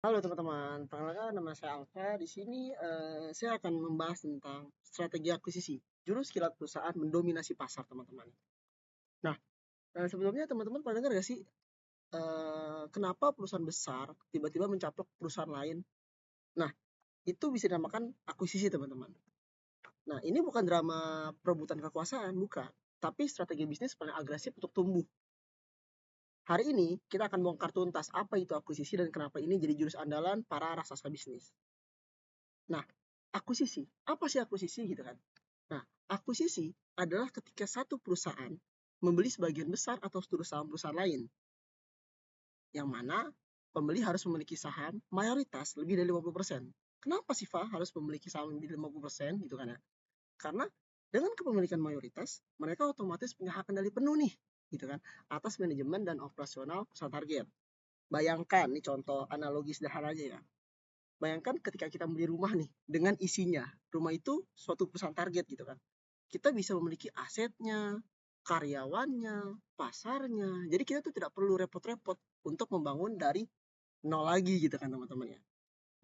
Halo teman-teman, perkenalkan nama saya Alfa. Di sini saya akan membahas tentang strategi akuisisi, jurus kilat perusahaan mendominasi pasar teman-teman. Nah, sebelumnya teman-teman pernah dengar nggak sih kenapa perusahaan besar tiba-tiba mencaplok perusahaan lain? Nah, itu bisa dinamakan akuisisi teman-teman. Nah, ini bukan drama perebutan kekuasaan, bukan. Tapi strategi bisnis paling agresif untuk tumbuh. Hari ini kita akan bongkar tuntas apa itu akuisisi dan kenapa ini jadi jurus andalan para raksasa bisnis. Nah, akuisisi. Apa sih akuisisi gitu kan? Nah, akuisisi adalah ketika satu perusahaan membeli sebagian besar atau seluruh saham perusahaan lain. Yang mana pembeli harus memiliki saham mayoritas lebih dari 50%. Kenapa sih, Fa, harus memiliki saham lebih dari 50% gitu kan ya? Karena dengan kepemilikan mayoritas, mereka otomatis punya hak kendali penuh nih, gitu kan, atas manajemen dan operasional perusahaan target. Bayangkan, nih contoh analogi sederhananya ya. Bayangkan ketika kita beli rumah nih, dengan isinya. Rumah itu suatu perusahaan target gitu kan. Kita bisa memiliki asetnya, karyawannya, pasarnya. Jadi kita tuh tidak perlu repot-repot untuk membangun dari nol lagi gitu kan teman-teman ya.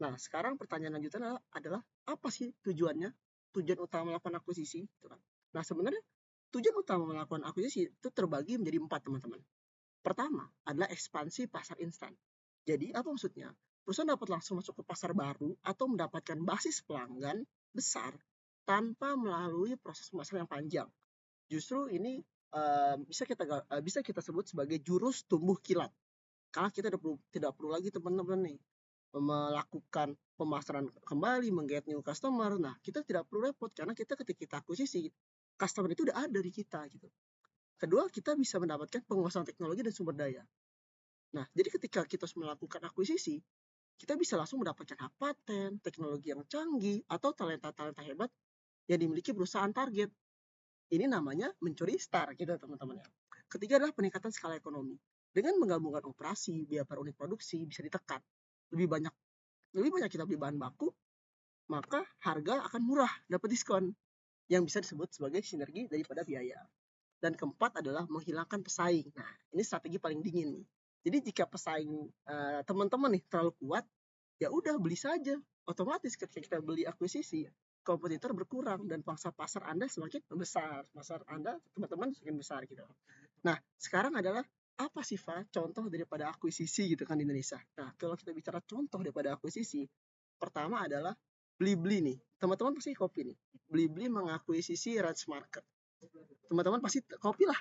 Nah, sekarang pertanyaan lanjutannya adalah apa sih tujuannya? Tujuan utama melakukan akuisisi gitu kan. Nah, sebenarnya tujuan utama melakukan akuisisi itu terbagi menjadi 4 teman-teman. Pertama adalah ekspansi pasar instan. Jadi apa maksudnya? Perusahaan dapat langsung masuk ke pasar baru atau mendapatkan basis pelanggan besar tanpa melalui proses pemasaran yang panjang. Justru ini bisa kita sebut sebagai jurus tumbuh kilat. Karena kita tidak perlu lagi teman-teman nih melakukan pemasaran kembali, mengget new customer. Nah, kita tidak perlu repot karena ketika kita akuisisi, customer itu udah ada di kita gitu. Kedua, kita bisa mendapatkan penguasaan teknologi dan sumber daya. Nah, jadi ketika kita melakukan akuisisi, kita bisa langsung mendapatkan hak paten, teknologi yang canggih, atau talenta-talenta hebat yang dimiliki perusahaan target. Ini namanya mencuri star gitu teman-teman ya. Ketiga adalah peningkatan skala ekonomi. Dengan menggabungkan operasi, biaya per unit produksi bisa ditekan. Lebih banyak kita beli bahan baku, maka harga akan murah, dapat diskon yang bisa disebut sebagai sinergi daripada biaya. Dan keempat adalah menghilangkan pesaing. Nah, ini strategi paling dingin nih. Jadi jika pesaing teman-teman nih terlalu kuat, ya udah beli saja. Otomatis ketika kita beli akuisisi, kompetitor berkurang dan pangsa pasar Anda semakin besar. Pasar Anda, teman-teman, semakin besar gitu. Nah, sekarang adalah apa sih, Fa, contoh daripada akuisisi gitu kan di Indonesia? Nah, kalau kita bicara contoh daripada akuisisi, pertama adalah Blibli nih. Teman-teman pasti kopi nih. Blibli mengakuisisi Raj Market. Teman-teman pasti kopi lah.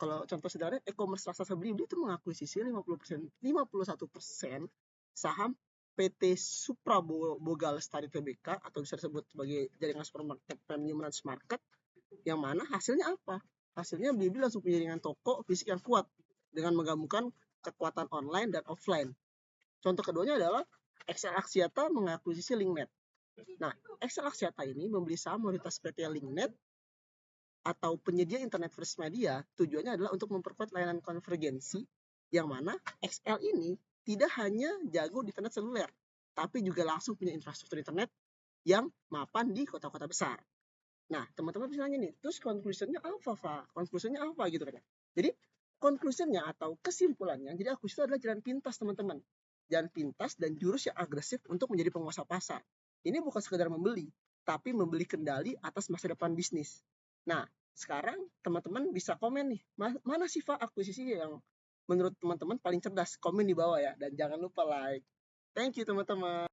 Kalau contoh sederhana, e-commerce raksasa Blibli itu mengakuisisi 51% saham PT Supra Boga Lestari Tbk atau bisa disebut sebagai jaringan supermarket premium Raj Market, yang mana hasilnya apa? Hasilnya Blibli langsung punya jaringan toko fisik yang kuat dengan menggabungkan kekuatan online dan offline. Contoh keduanya adalah Excel Axiata mengakuisisi Linknet. Nah, Excel Axiata ini membeli saham mayoritas PT Linknet atau penyedia internet first media. Tujuannya adalah untuk memperkuat layanan konvergensi, yang mana XL ini tidak hanya jago di internet seluler, tapi juga langsung punya infrastruktur internet yang mapan di kota-kota besar. Nah, teman-teman bisa nanya nih, terus conclusionnya apa, Pak? Conclusionnya apa gitu kan? Jadi, conclusionnya atau kesimpulannya, jadi aku itu adalah jalan pintas, teman-teman. Jalan pintas dan jurus yang agresif untuk menjadi penguasa pasar. Ini bukan sekedar membeli, tapi membeli kendali atas masa depan bisnis. Nah, sekarang teman-teman bisa komen nih, mana sih, Pak, akuisisi yang menurut teman-teman paling cerdas? Komen di bawah ya, dan jangan lupa like. Thank you, teman-teman.